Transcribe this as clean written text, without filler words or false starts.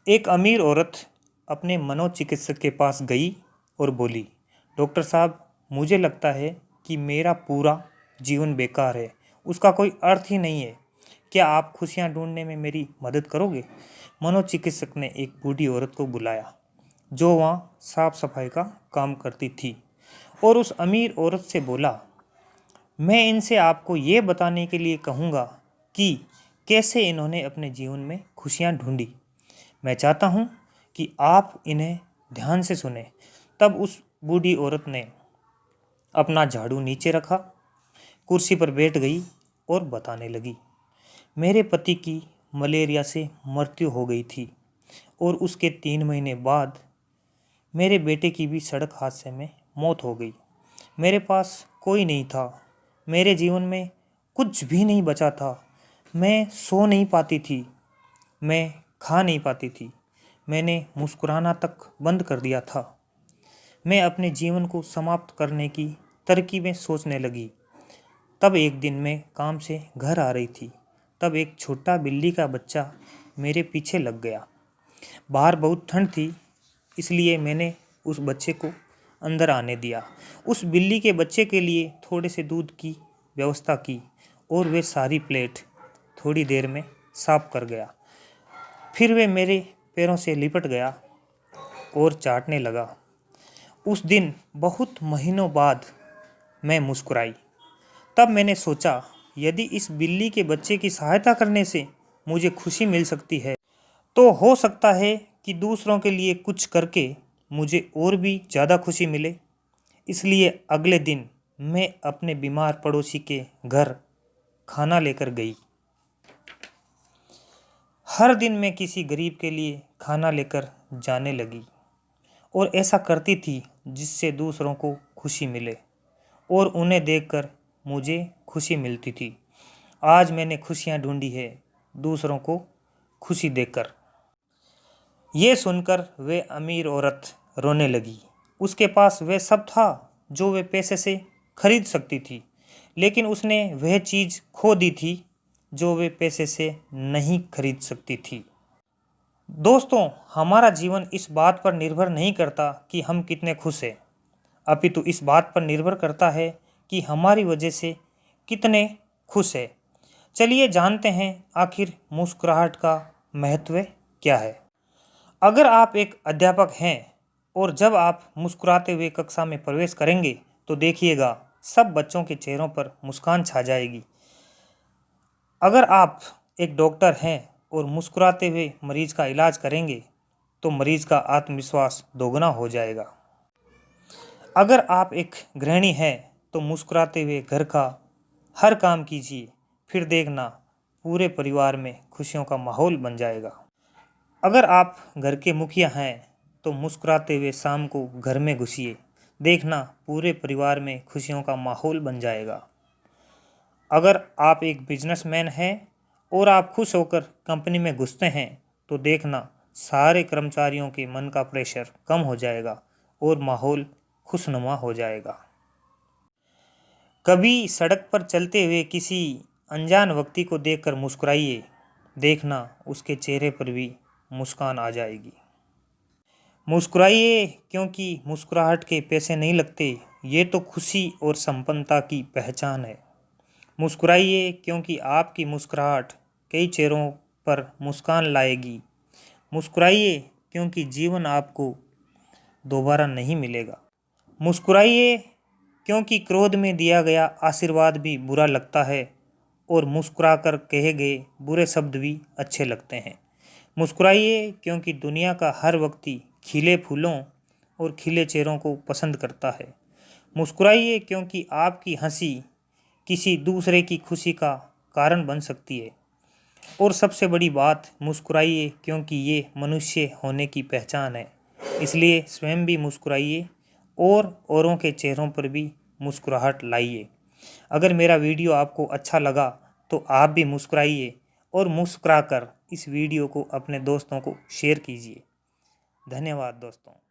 एक अमीर औरत अपने मनोचिकित्सक के पास गई और बोली, डॉक्टर साहब, मुझे लगता है कि मेरा पूरा जीवन बेकार है, उसका कोई अर्थ ही नहीं है। क्या आप खुशियाँ ढूंढने में मेरी मदद करोगे? मनोचिकित्सक ने एक बूढ़ी औरत को बुलाया जो वहाँ साफ सफाई का काम करती थी और उस अमीर औरत से बोला, मैं इनसे आपको ये बताने के लिए कहूँगा कि कैसे इन्होंने अपने जीवन में खुशियाँ ढूंढी। मैं चाहता हूँ कि आप इन्हें ध्यान से सुने। तब उस बूढ़ी औरत ने अपना झाड़ू नीचे रखा, कुर्सी पर बैठ गई और बताने लगी, मेरे पति की मलेरिया से मृत्यु हो गई थी और उसके 3 महीने बाद मेरे बेटे की भी सड़क हादसे में मौत हो गई। मेरे पास कोई नहीं था, मेरे जीवन में कुछ भी नहीं बचा था। मैं सो नहीं पाती थी, मैं खा नहीं पाती थी, मैंने मुस्कुराना तक बंद कर दिया था। मैं अपने जीवन को समाप्त करने की तरकीबें सोचने लगी। तब एक दिन मैं काम से घर आ रही थी, तब एक छोटा बिल्ली का बच्चा मेरे पीछे लग गया। बाहर बहुत ठंड थी, इसलिए मैंने उस बच्चे को अंदर आने दिया। उस बिल्ली के बच्चे के लिए थोड़े से दूध की व्यवस्था की और वे सारी प्लेट थोड़ी देर में साफ कर गया। फिर वे मेरे पैरों से लिपट गया और चाटने लगा। उस दिन बहुत महीनों बाद मैं मुस्कुराई। तब मैंने सोचा, यदि इस बिल्ली के बच्चे की सहायता करने से मुझे खुशी मिल सकती है तो हो सकता है कि दूसरों के लिए कुछ करके मुझे और भी ज़्यादा खुशी मिले। इसलिए अगले दिन मैं अपने बीमार पड़ोसी के घर खाना लेकर गई। हर दिन मैं किसी गरीब के लिए खाना लेकर जाने लगी और ऐसा करती थी जिससे दूसरों को खुशी मिले और उन्हें देखकर मुझे खुशी मिलती थी। आज मैंने खुशियाँ ढूंढी है दूसरों को खुशी देकर। ये सुनकर वे अमीर औरत रोने लगी। उसके पास वह सब था जो वे पैसे से खरीद सकती थी, लेकिन उसने वह चीज़ खो दी थी जो वे पैसे से नहीं खरीद सकती थी। दोस्तों, हमारा जीवन इस बात पर निर्भर नहीं करता कि हम कितने खुश हैं, अपितु इस बात पर निर्भर करता है कि हमारी वजह से कितने खुश हैं। चलिए जानते हैं आखिर मुस्कुराहट का महत्व क्या है। अगर आप एक अध्यापक हैं और जब आप मुस्कुराते हुए कक्षा में प्रवेश करेंगे तो देखिएगा सब बच्चों के चेहरों पर मुस्कान छा जाएगी। अगर आप एक डॉक्टर हैं और मुस्कुराते हुए मरीज का इलाज करेंगे तो मरीज का आत्मविश्वास दोगुना हो जाएगा। अगर आप एक गृहिणी हैं तो मुस्कुराते हुए घर का हर काम कीजिए, फिर देखना पूरे परिवार में खुशियों का माहौल बन जाएगा। अगर आप घर के मुखिया हैं तो मुस्कुराते हुए शाम को घर में घुसिए, देखना पूरे परिवार में खुशियों का माहौल बन जाएगा। अगर आप एक बिजनेसमैन हैं और आप खुश होकर कंपनी में घुसते हैं तो देखना सारे कर्मचारियों के मन का प्रेशर कम हो जाएगा और माहौल खुशनुमा हो जाएगा। कभी सड़क पर चलते हुए किसी अनजान व्यक्ति को देखकर मुस्कुराइए, देखना उसके चेहरे पर भी मुस्कान आ जाएगी। मुस्कुराइए क्योंकि मुस्कुराहट के पैसे नहीं लगते, ये तो खुशी और संपन्नता की पहचान है। मुस्कुराइए क्योंकि आपकी मुस्कुराहट कई चेहरों पर मुस्कान लाएगी। मुस्कुराइए क्योंकि जीवन आपको दोबारा नहीं मिलेगा। मुस्कुराइए क्योंकि क्रोध में दिया गया आशीर्वाद भी बुरा लगता है और मुस्कुराकर कहे गए बुरे शब्द भी अच्छे लगते हैं। मुस्कुराइए क्योंकि दुनिया का हर व्यक्ति खिले फूलों और खिले चेहरों को पसंद करता है। मुस्कुराइए क्योंकि आपकी हंसी किसी दूसरे की खुशी का कारण बन सकती है। और सबसे बड़ी बात, मुस्कुराइए क्योंकि ये मनुष्य होने की पहचान है। इसलिए स्वयं भी मुस्कुराइए और औरों के चेहरों पर भी मुस्कुराहट लाइए। अगर मेरा वीडियो आपको अच्छा लगा तो आप भी मुस्कुराइए और मुस्कुराकर इस वीडियो को अपने दोस्तों को शेयर कीजिए। धन्यवाद दोस्तों।